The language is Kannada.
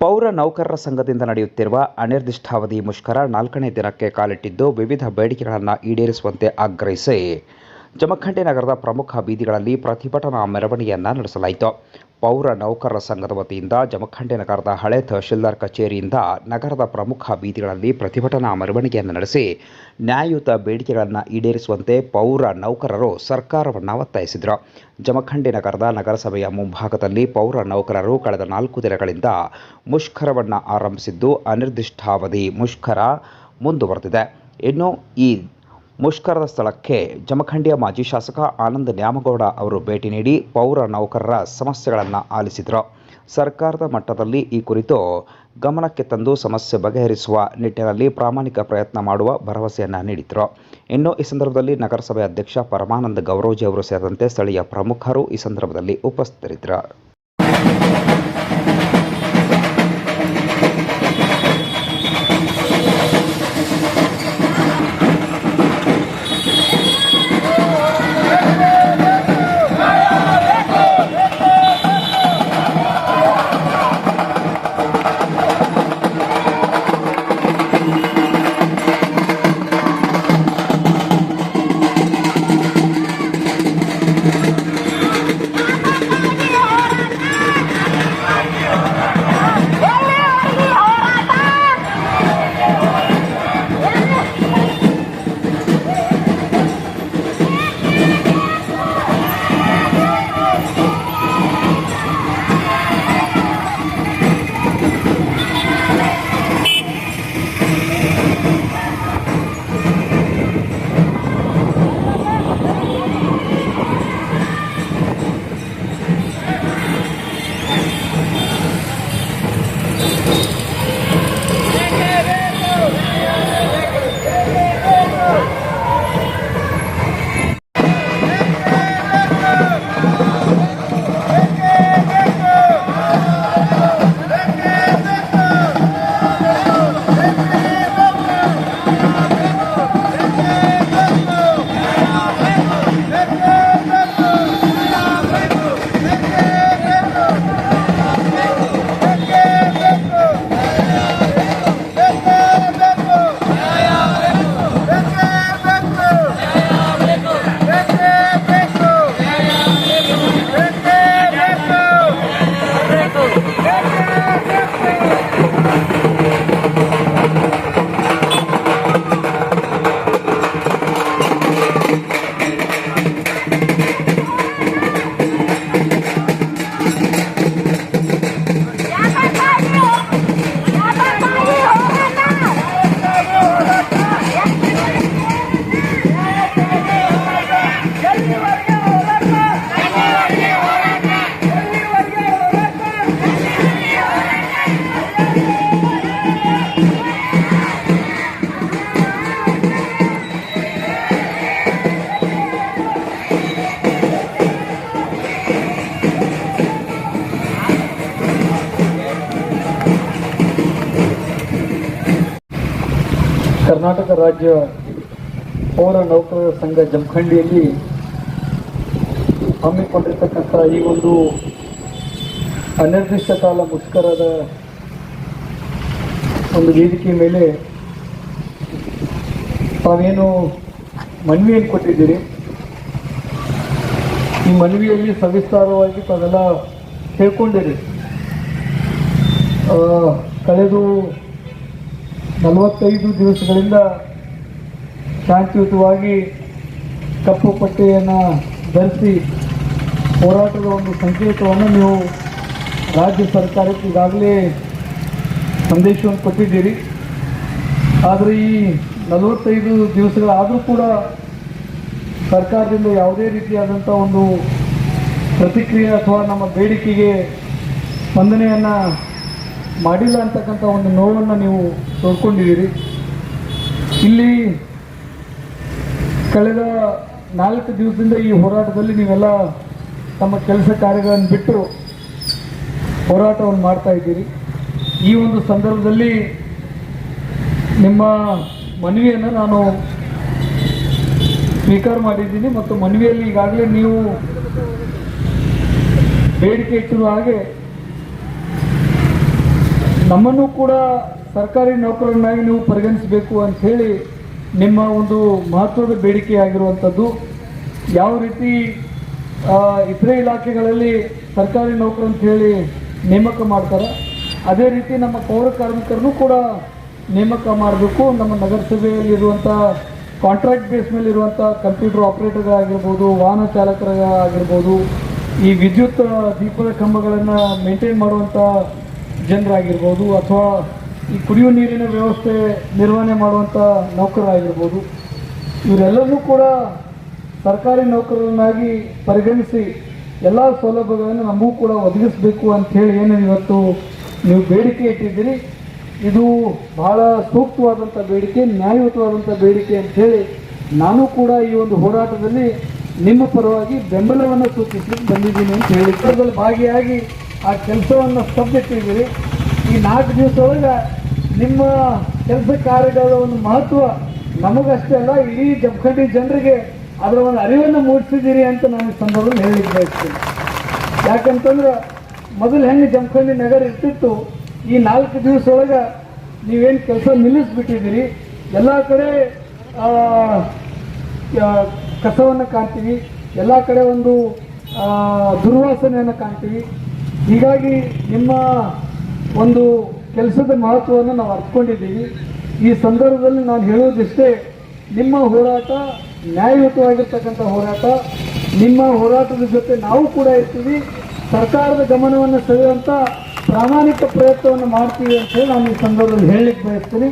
ಪೌರ ನೌಕರರ ಸಂಘದಿಂದ ನಡೆಯುತ್ತಿರುವ ಅನಿರ್ದಿಷ್ಟಾವಧಿ ಮುಷ್ಕರ 4ನೇ ದಿನಕ್ಕೆ ಕಾಲಿಟ್ಟಿದ್ದು, ವಿವಿಧ ಬೇಡಿಕೆಗಳನ್ನು ಈಡೇರಿಸುವಂತೆ ಆಗ್ರಹಿಸಿ ಜಮಖಂಡಿ ನಗರದ ಪ್ರಮುಖ ಬೀದಿಗಳಲ್ಲಿ ಪ್ರತಿಭಟನಾ ಮೆರವಣಿಗೆಯನ್ನು ನಡೆಸಲಾಯಿತು. ಪೌರ ನೌಕರರ ಸಂಘದ ವತಿಯಿಂದ ಜಮಖಂಡಿ ನಗರದ ಹಳೆ ತಹಶೀಲ್ದಾರ್ ಕಚೇರಿಯಿಂದ ನಗರದ ಪ್ರಮುಖ ಬೀದಿಗಳಲ್ಲಿ ಪ್ರತಿಭಟನಾ ಮೆರವಣಿಗೆಯನ್ನು ನಡೆಸಿ ನ್ಯಾಯಯುತ ಬೇಡಿಕೆಗಳನ್ನು ಈಡೇರಿಸುವಂತೆ ಪೌರ ನೌಕರರು ಸರ್ಕಾರವನ್ನು ಒತ್ತಾಯಿಸಿದರು. ಜಮಖಂಡಿ ನಗರದ ನಗರಸಭೆಯ ಮುಂಭಾಗದಲ್ಲಿ ಪೌರ ನೌಕರರು ಕಳೆದ 4 ದಿನಗಳಿಂದ ಮುಷ್ಕರವನ್ನು ಆರಂಭಿಸಿದ್ದು, ಅನಿರ್ದಿಷ್ಟಾವಧಿ ಮುಷ್ಕರ ಮುಂದುವರೆದಿದೆ. ಇನ್ನು ಈ ಮುಷ್ಕರದ ಸ್ಥಳಕ್ಕೆ ಜಮಖಂಡಿಯ ಮಾಜಿ ಶಾಸಕ ಆನಂದ್ ನ್ಯಾಮಗೌಡ ಅವರು ಭೇಟಿ ನೀಡಿ ಪೌರ ನೌಕರರ ಸಮಸ್ಯೆಗಳನ್ನು ಆಲಿಸಿದರು. ಸರ್ಕಾರದ ಮಟ್ಟದಲ್ಲಿ ಈ ಕುರಿತು ಗಮನಕ್ಕೆ ತಂದು ಸಮಸ್ಯೆ ಬಗೆಹರಿಸುವ ನಿಟ್ಟಿನಲ್ಲಿ ಪ್ರಾಮಾಣಿಕ ಪ್ರಯತ್ನ ಮಾಡುವ ಭರವಸೆಯನ್ನು ನೀಡಿದರು. ಇನ್ನು ಈ ಸಂದರ್ಭದಲ್ಲಿ ನಗರಸಭೆ ಅಧ್ಯಕ್ಷ ಪರಮಾನಂದ ಗೌರೋಜಿ ಅವರು ಸೇರಿದಂತೆ ಸ್ಥಳೀಯ ಪ್ರಮುಖರು ಈ ಸಂದರ್ಭದಲ್ಲಿ ಉಪಸ್ಥಿತರಿದ್ದರು. ಕರ್ನಾಟಕ ರಾಜ್ಯ ಪೌರ ನೌಕರರ ಸಂಘ ಜಮಖಂಡಿಯಲ್ಲಿ ಹಮ್ಮಿಕೊಂಡಿರ್ತಕ್ಕಂಥ ಈ ಒಂದು ಅನಿರ್ದಿಷ್ಟ ಕಾಲ ಮುಷ್ಕರದ ಒಂದು ವೇದಿಕೆ ಮೇಲೆ ತಾವೇನು ಮನವಿಯನ್ನು ಕೊಟ್ಟಿದ್ದೀರಿ, ಈ ಮನವಿಯಲ್ಲಿ ಸವಿಸ್ತಾರವಾಗಿ ತಾವೆಲ್ಲ ಹೇಳ್ಕೊಂಡಿರಿ. ಕಳೆದು 45 ದಿವಸಗಳಿಂದ ಶಾಂತಿಯುತವಾಗಿ ಕಪ್ಪು ಪಟ್ಟಿಯನ್ನು ಧರಿಸಿ ಹೋರಾಟದ ಒಂದು ಸಂಕೇತವನ್ನು ನೀವು ರಾಜ್ಯ ಸರ್ಕಾರಕ್ಕೆ ಈಗಾಗಲೇ ಸಂದೇಶವನ್ನು ಕೊಟ್ಟಿದ್ದೀರಿ. ಆದರೆ ಈ 45 ದಿವಸಗಳಾದರೂ ಕೂಡ ಸರ್ಕಾರದಿಂದ ಯಾವುದೇ ರೀತಿಯಾದಂಥ ಒಂದು ಪ್ರತಿಕ್ರಿಯೆ ಅಥವಾ ನಮ್ಮ ಬೇಡಿಕೆಗೆ ಸ್ಪಂದನೆಯನ್ನು ಮಾಡಿಲ್ಲ ಅಂತಕ್ಕಂಥ ಒಂದು ನೋವನ್ನು ನೀವು ತೋಡ್ಕೊಂಡಿದ್ದೀರಿ. ಇಲ್ಲಿ ಕಳೆದ 4 ದಿವಸದಿಂದ ಈ ಹೋರಾಟದಲ್ಲಿ ನೀವೆಲ್ಲ ತಮ್ಮ ಕೆಲಸ ಕಾರ್ಯಗಳನ್ನು ಬಿಟ್ಟು ಹೋರಾಟವನ್ನು ಮಾಡ್ತಾ ಇದ್ದೀರಿ. ಈ ಒಂದು ಸಂದರ್ಭದಲ್ಲಿ ನಿಮ್ಮ ಮನವಿಯನ್ನು ನಾನು ಸ್ವೀಕಾರ ಮಾಡಿದ್ದೀನಿ ಮತ್ತು ಮನವಿಯಲ್ಲಿ ಈಗಾಗಲೇ ನೀವು ಬೇಡಿಕೆ ಇಟ್ಟಿರುವ ಹಾಗೆ ನಮ್ಮನ್ನು ಕೂಡ ಸರ್ಕಾರಿ ನೌಕರರನ್ನಾಗಿ ನೀವು ಪರಿಗಣಿಸಬೇಕು ಅಂಥೇಳಿ ನಿಮ್ಮ ಒಂದು ಮಹತ್ವದ ಬೇಡಿಕೆ ಆಗಿರುವಂಥದ್ದು. ಯಾವ ರೀತಿ ಇತರೆ ಇಲಾಖೆಗಳಲ್ಲಿ ಸರ್ಕಾರಿ ನೌಕರ ಅಂತ ಹೇಳಿ ನೇಮಕ ಮಾಡ್ತಾರೆ, ಅದೇ ರೀತಿ ನಮ್ಮ ಪೌರ ಕಾರ್ಮಿಕರನ್ನು ಕೂಡ ನೇಮಕ ಮಾಡಬೇಕು. ನಮ್ಮ ನಗರಸಭೆಯಲ್ಲಿರುವಂಥ ಕಾಂಟ್ರಾಕ್ಟ್ ಬೇಸ್ ಮೇಲೆ ಇರುವಂಥ ಕಂಪ್ಯೂಟರ್ ಆಪ್ರೇಟರ್ಗಳಾಗಿರ್ಬೋದು, ವಾಹನ ಚಾಲಕರಾಗಿರ್ಬೋದು, ಈ ವಿದ್ಯುತ್ ದೀಪದ ಕಂಬಗಳನ್ನು ಮೇಂಟೈನ್ ಮಾಡುವಂಥ ಜನರಾಗಿರ್ಬೋದು, ಅಥವಾ ಈ ಕುಡಿಯುವ ನೀರಿನ ವ್ಯವಸ್ಥೆ ನಿರ್ವಹಣೆ ಮಾಡುವಂಥ ನೌಕರರಾಗಿರ್ಬೋದು, ಇವರೆಲ್ಲರೂ ಕೂಡ ಸರ್ಕಾರಿ ನೌಕರರನ್ನಾಗಿ ಪರಿಗಣಿಸಿ ಎಲ್ಲ ಸೌಲಭ್ಯಗಳನ್ನು ನಮಗೂ ಕೂಡ ಒದಗಿಸಬೇಕು ಅಂಥೇಳಿ ಏನು ಇವತ್ತು ನೀವು ಬೇಡಿಕೆ ಇಟ್ಟಿದ್ದೀರಿ, ಇದು ಬಹಳ ಸೂಕ್ತವಾದಂಥ ಬೇಡಿಕೆ, ನ್ಯಾಯಯುತವಾದಂಥ ಬೇಡಿಕೆ ಅಂಥೇಳಿ ನಾನು ಕೂಡ ಈ ಒಂದು ಹೋರಾಟದಲ್ಲಿ ನಿಮ್ಮ ಪರವಾಗಿ ಬೆಂಬಲವನ್ನು ಸೂಚಿಸಲಿಕ್ಕೆ ಬಂದಿದ್ದೀನಿ ಅಂತ ಹೇಳಿ ಇದರಲ್ಲಿ ಭಾಗಿಯಾಗಿ ಆ ಕೆಲಸವನ್ನು ಸ್ತಬ್ಧಿಟ್ಟಿದ್ದೀರಿ. ಈ 4 ದಿವಸದೊಳಗೆ ನಿಮ್ಮ ಕೆಲಸ ಕಾರ್ಯಗಳ ಒಂದು ಮಹತ್ವ ನಮಗಷ್ಟೇ ಅಲ್ಲ, ಇಡೀ ಜಮಖಂಡಿ ಜನರಿಗೆ ಅದರ ಒಂದು ಅರಿವನ್ನು ಮೂಡಿಸಿದ್ದೀರಿ ಅಂತ ನಾನು ಈ ಸಂದರ್ಭದಲ್ಲಿ ಹೇಳಲಿಕ್ಕೆ ಬಯಸ್ತೀನಿ. ಯಾಕಂತಂದ್ರೆ ಮೊದಲು ಹೆಂಗೆ ಜಮಖಂಡಿ ನಗರ ಇರ್ತಿತ್ತು, ಈ 4 ದಿವಸದೊಳಗೆ ನೀವೇನು ಕೆಲಸ ನಿಲ್ಲಿಸ್ಬಿಟ್ಟಿದ್ದೀರಿ. ಎಲ್ಲ ಕಡೆ ಕಸವನ್ನು ಕಾಣ್ತೀವಿ, ಎಲ್ಲ ಕಡೆ ಒಂದು ದುರ್ವಾಸನೆಯನ್ನು ಕಾಣ್ತೀವಿ. ಹೀಗಾಗಿ ನಿಮ್ಮ ಒಂದು ಕೆಲಸದ ಮಹತ್ವವನ್ನು ನಾವು ಅರ್ಥಕೊಂಡಿದ್ದೀವಿ. ಈ ಸಂದರ್ಭದಲ್ಲಿ ನಾನು ಹೇಳೋದಿಷ್ಟೇ, ನಿಮ್ಮ ಹೋರಾಟ ನ್ಯಾಯಯುತವಾಗಿರ್ತಕ್ಕಂಥ ಹೋರಾಟ. ನಿಮ್ಮ ಹೋರಾಟದ ಜೊತೆ ನಾವು ಕೂಡ ಇರ್ತೀವಿ. ಸರ್ಕಾರದ ಗಮನವನ್ನು ಸೆಳೆಯುವಂಥ ಪ್ರಾಮಾಣಿಕ ಪ್ರಯತ್ನವನ್ನು ಮಾಡ್ತೀವಿ ಅಂತ ಹೇಳಿ ನಾನು ಈ ಸಂದರ್ಭದಲ್ಲಿ ಹೇಳಲಿಕ್ಕೆ ಬಯಸ್ತೀನಿ.